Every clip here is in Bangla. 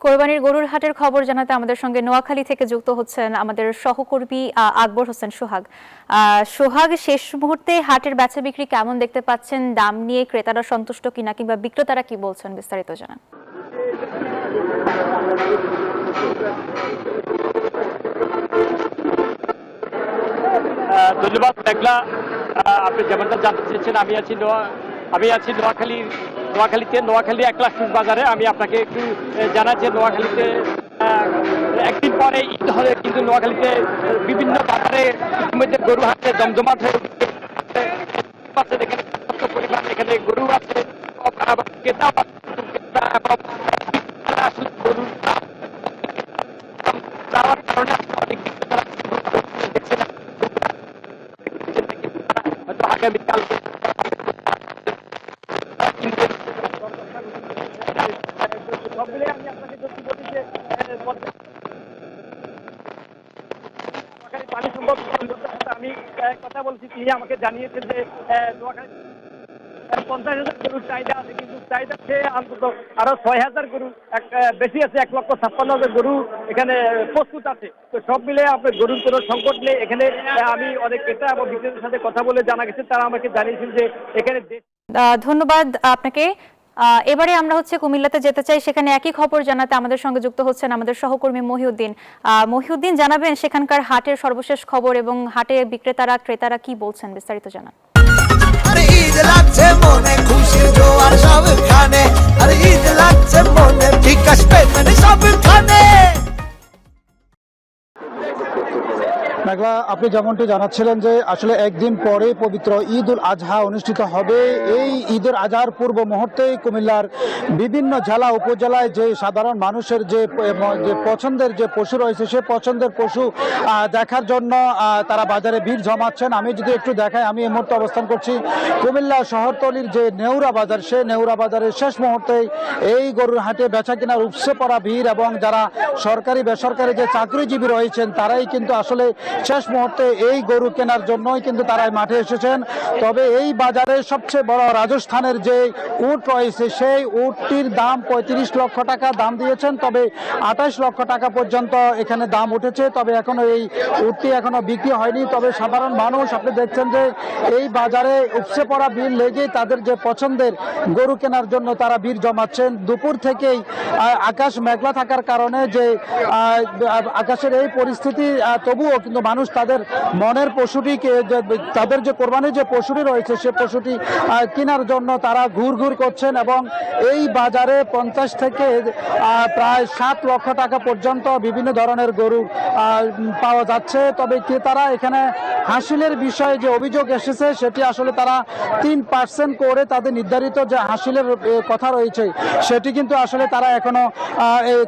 কোরবানির গরুর হাটের খবর জানাতে আমাদের সঙ্গে নোয়াখালী থেকে যুক্ত হচ্ছেন আমাদের সহকর্মী আকবর হোসেন সোহাগ। সোহাগ, শেষ মুহূর্তে হাটের বেচা বিক্রি কেমন দেখতে পাচ্ছেন? দাম নিয়ে ক্রেতারা সন্তুষ্ট কিনা কিংবা বিক্রেতারা কি বলছেন, বিস্তারিত জানান। ধন্যবাদ মেঘলা। আপনি যেমনটা জানতে চেয়েছেন, আমি আছি নোয়াখালী 1 লাখ ফিট বাজারে। আমি আপনাকে একটু জানাচ্ছি, নোয়াখালীতে একদিন পরে ঈদ হবে, কিন্তু নোয়াখালীতে বিভিন্ন বাজারে ইতিমধ্যে গরু হাটে জমজমাট হয়ে উঠছে। এখানে পরিমাণ এখানে গরু আছে, ক্রেতা আসলে গরু যাওয়ার কারণে অনেক আগামীকাল সব মিলে আমি আপনাকে যদি বলি যে পানি সম্ভব আমি কথা বলছি, তিনি আমাকে জানিয়েছেন যে 50,000 গরুর চাহিদা আছে, কিন্তু চাহিদা খেয়ে অন্তত আরো 6,000 গরু বেশি আছে, 1,56,000 গরু এখানে প্রস্তুত আছে। তো সব মিলে আপনার গরুর কোনো সংকট নেই এখানে। আমি অনেক ক্রেতা এবং বিক্রেতার সাথে কথা বলে জানা গেছে, তারা আমাকে জানিয়েছেন যে এখানে। ধন্যবাদ আপনাকে। এবারে আমরা কুমিল্লাতে যেতে চাই, সেখানে একই খবর জানাতে আমাদের সঙ্গে যুক্ত হচ্ছেন আমাদের সহকর্মী মহিউদ্দিন। মহিউদ্দিন, জানাবেন সেখানকার হাটের সর্বশেষ খবর এবং হাটে বিক্রেতারা ক্রেতারা কি বলছেন, বিস্তারিত জানান। ঈদ লাগছে মনে, খুশির জোয়ার সবখানে। আরে ঈদ লাগছে মনে, বিকাশ পেমেন্ট সবখানে। মেঘলা, আপনি যেমনটি জানাচ্ছিলেন যে আসলে একদিন পরে পবিত্র ঈদ উল আজহা অনুষ্ঠিত হবে। এই ঈদ উল আজহার পূর্ব মুহূর্তেই কুমিল্লার বিভিন্ন জেলা উপজেলায় যে সাধারণ মানুষের যে পছন্দের যে পশু রয়েছে, সে পছন্দের পশু দেখার জন্য তারা বাজারে ভিড় জমাচ্ছেন। আমি যদি একটু দেখাই, আমি এই মুহূর্তে অবস্থান করছি কুমিল্লা শহরতলির যে নেউরা বাজার, সে নেউরা বাজারের শেষ মুহূর্তে এই গরুর হাটে বেচা কেনার উপসে পড়া ভিড়, এবং যারা সরকারি বেসরকারি যে চাকরিজীবী রয়েছেন তারাই কিন্তু আসলে শেষ মুহূর্তে এই গরু কেনার জন্যই কিন্তু তারাই মাঠে এসেছেন। তবে এই বাজারে সবচেয়ে বড় রাজস্থানের যে উট রয়েছে, সেই উটটির দাম 35 লক্ষ টাকা দাম দিয়েছেন, তবে 28 লক্ষ টাকা পর্যন্ত এখানে দাম উঠেছে। তবে এখনো এই উটটি এখনো বিক্রি হয়নি। তবে সাধারণ মানুষ, আপনি দেখছেন যে এই বাজারে উপসে পড়া ভিড় লেগে তাদের যে পছন্দের গরু কেনার জন্য তারা ভিড় জমাচ্ছেন। দুপুর থেকেই আকাশ মেঘলা থাকার কারণে যে আকাশের এই পরিস্থিতি, তবুও কিন্তু মানুষ তাদের মনের পশুটিকে, তাদের যে কোরবানির যে পশুটি রয়েছে সে পশুটি কেনার জন্য তারা ঘুর করছেন। এবং এই বাজারে 50 থেকে প্রায় 7 লক্ষ টাকা পর্যন্ত বিভিন্ন ধরনের গরু পাওয়া যাচ্ছে। তবে ক্রেতারা এখানে হাসিলের বিষয়ে যে অভিযোগ এসেছে, সেটি আসলে তারা 3% করে তাদের নির্ধারিত যে হাসিলের কথা রয়েছে সেটি কিন্তু আসলে তারা এখনো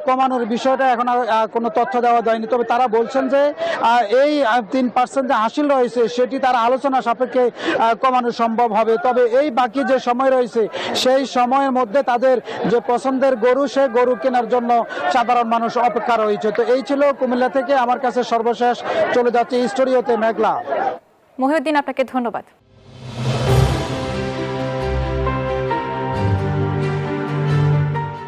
কমানোর বিষয়টা এখন কোনো তথ্য দেওয়া যায়নি। তবে তারা বলছেন যে এই 3% যে হাসিল রয়েছে সেটি তারা আলোচনা সাপেক্ষে কমানো সম্ভব হবে। তবে এই বাকি যে সময় রয়েছে সেই সময়ের মধ্যে তাদের যে পছন্দের গরু, সে গরু কেনার জন্য সাধারণ মানুষ অপেক্ষা রয়েছে। তো এই ছিল কুমিল্লা থেকে আমার কাছে সর্বশেষ। চলে যাচ্ছে স্টুডিওতে মেঘলা। মহিউদ্দিন, আপনাকে ধন্যবাদ।